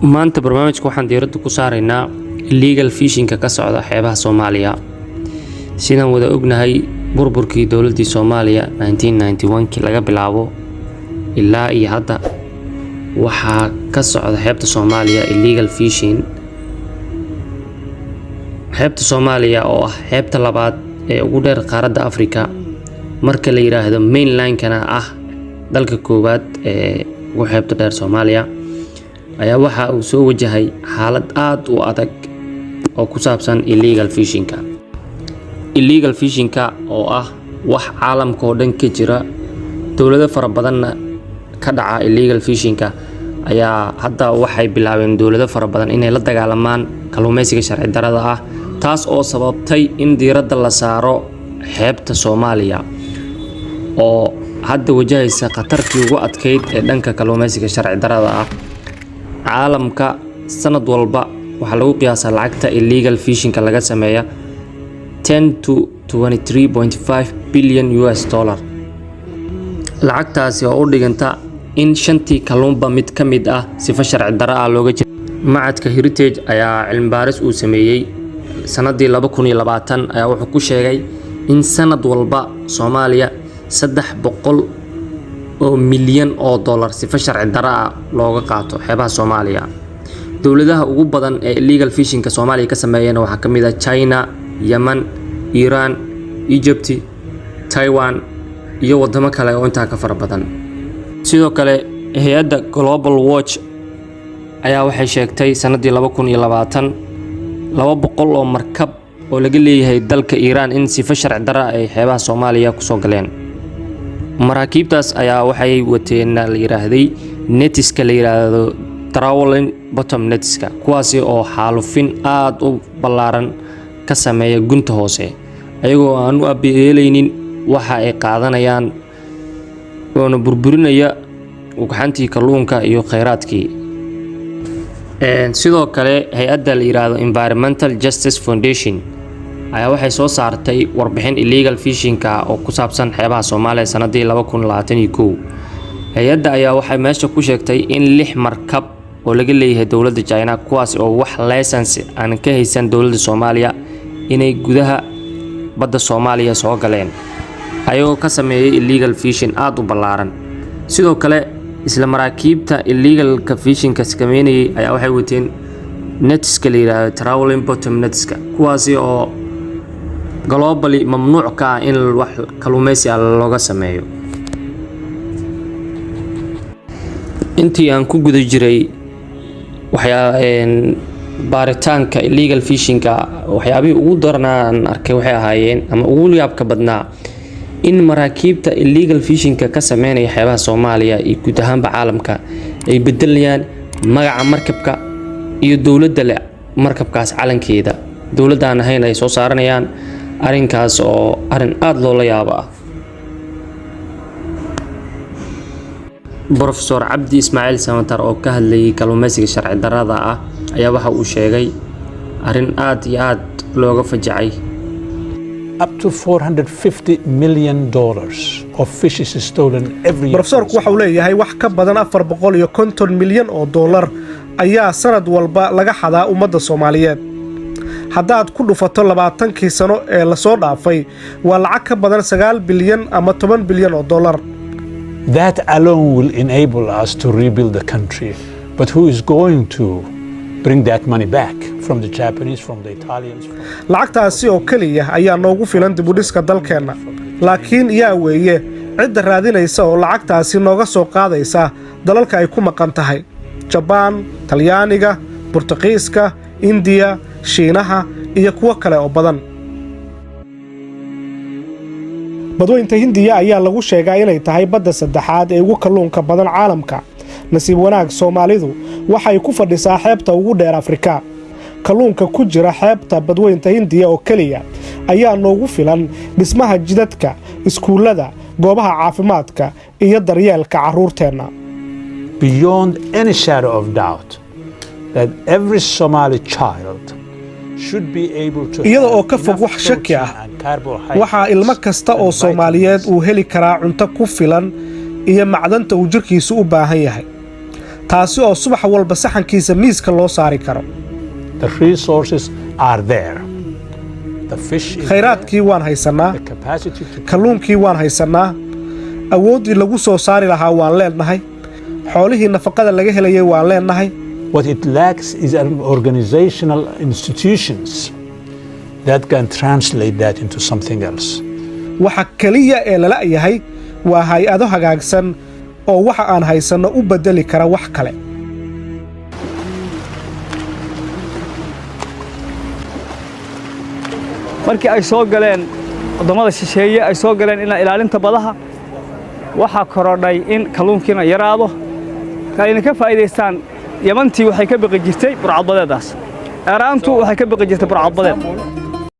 maanta barnaamijka waxaan diiradda ku saaraynaa illegal fishing-ka ka socda xeebaha Soomaaliya. Sidaan wada ognahay burburkii dawladda Soomaaliya 1991 laga bilaabo ilaa iyo hadda waxaa ka socda xeebta Soomaaliya illegal fishing. xeebta Soomaaliya oo ah xeebta labaad ee ugu dheer qaaradda Afrika marka la yiraahdo mainland-kana ah dalka koowaad ee ugu xeebta dheer Soomaaliya ayaa waxa uu soo wajahay xaalad aad u adag oo ku saabsan illegal fishing-ka. illegal fishing-ka oo ah wax caalamka oo dhan ka jira dawlado fara badanna ka dhaca illegal fishing-ka ayaa hadda waxay bilaabeen dawlado fara badan inay la dagaalamaan kalluumaysiga sharci darrada ah, taas oo sababtay in diiradda la saaro xeebta Soomaaliya oo hadda wajahaysa khatartii ugu adkeyd ee dhanka kalluumaysiga sharci darrada ah. caalamka sanad walba waxa lagu qiyaasaa lacagta illegal fishing-ka laga sameeyo 10 to 23.5 billion US dollar. lacagtaasi oo u dhiganta in shantii kalluunba mid ka mid ah sifa sharci darro ah looga jiro. macadka Heritage ayaa cilmi baaris uu sameeyay sanadii 2020 ayaa wuxuu ku sheegay in sanad walba Soomaaliya 300 oo milyan oo dollar sifa sharci darro ah looga qaato xeebaha Soomaaliya. dawladaha ugu badan ee illegal fishing-ka Soomaaliya ka sameeyeen waxaa ka mid ah China, Yemen, Iran, Egypt, Taiwan iyo wadamo kale oo intaa ka fara badan. sidoo kale hay'adda Global Watch ayaa waxay sheegtay sanadii 2020 200 oo markab oo laga leeyahay dalka Iran in sifa sharci darro ay xeebaha Soomaaliya ku soo galeen. maraakiibtaas ayaa waxay wateen la yiraahday netiska la yiraahdo trawling bottom netiska, kuwaasi oo xaalufin aad u ballaaran ka sameeya gunta hoose ayagoo aan u abeelaynin waxa ay qaadanayaan oo burburinaya ugxantii kalluunka iyo kheyraadkii. sidoo kale hay'adda la yiraahdo Environmental Justice Foundation ayaa waxay soo saartay warbixin illegal fishing-ka oo ku saabsan xeebaha Soomaaliya sanadii 2021. hay'adda ayaa waxay meesha ku sheegtay in 6 markab oo laga leeyahay dawladda China kuwaas oo wax license aan ka haysan dawladda Soomaaliya inay gudaha badda Soomaaliya soo galeen ayagoo ka sameeyay illegal fishing aad u ballaaran. sidoo kale isla maraakiibta illegal fishing-ka sameynayay ayaa waxay wateen netiska la yiraahdo trawling bottom netiska, kuwaasi oo globally mamnuuc ka ah in wax kalluumaysi looga sameeyo. intii aan ku guda jiray baaritaanka illegal fishing-ka waxyaabihii ugu daranaan arkay waxay ahaayeen ama ugu yaabka badnaa in maraakiibta illegal fishing-ka ka sameynaya xeebaha Soomaaliya iyo guud ahaanba caalamka ay bedelayaan magaca markabka iyo dawladda leh markabkaas calankeeda dawladdan ahayn ay soo saaranayaan. arrinkaas oo arrin aad loola yaabo ah. Professor Cabdi Ismaaciil Samatar oo ka hadlayay kalluumaysiga sharci darrada ah ayaa waxa uu sheegay arrin aad iyo aad looga fajacay. Up to $450 million of fish is stolen every year. Professorku waxa uu leeyahay wax ka badan 450 milyan oo dollar ayaa sanad walba laga xadaa ummadda Soomaaliyeed. haddaad ku dhufato 20 sano ee la soo dhaafay waa lacag ka badan 9 bilyan ama 10 bilyan oo dollar. That alone will enable us to rebuild the country. But who is going to bring that money back from the Japanese, from the Italians? lacagtaasi oo kaliya ayaa noogu filan dib u dhiska dalkeena. laakiin yaa weeye cidda raadinaysa oo lacagtaasi nooga soo qaadaysa dalalka ay ku maqan tahay: Japan, Talyaaniga, Portugiiska, India, Shiinaha iyo kuwa kale oo badan. badweynta Hindiya ayaa lagu sheegaa inay tahay badda saddexaad ee ugu kalluunka badan caalamka. nasiib wanaag Soomaalidu waxay ku fadhisaa xeebta ugu dheer Afrika. kalluunka ku jira xeebta badweynta Hindiya oo kaliya ayaa noogu filan dhismaha jidadka, iskuulada, goobaha caafimaadka iyo daryeelka carruurteena. Beyond any shadow of doubt that every Somali child iyada oo ka fog wax shaki ah waxaa ilmo kasta oo Soomaaliyeed uu heli karaa cunto ku filan iyo macdanta uu jirkiisu u baahan yahay. taasi oo subax walba saxankiisa miiska loo saari karo. The resources are there. The fish is khayraadkii waan haysanaa, the capacity to kalluunkii waan haysanaa, awooddii lagu soo saari lahaa waan leenahay, xoolihii nafaqada laga helayay waan leenahay. What it lacks is organizational institutions that can translate that into something else. waxa kaliya ee lala yahay waa hay'ado hagaagsan oo waxa aan haysanno u bedeli kara wax kale. markii ay soo galeen wadamada shisheeye ay soo galeen in ilaalinta badaha waxa korodhay in kalluunkiina yaraado kayna ka faa'iideystaan. Yamantii waxay ka baqi jirtay burcadbadeedaas, Iiraantu waxay ka baqi jirtay burcadbadeed.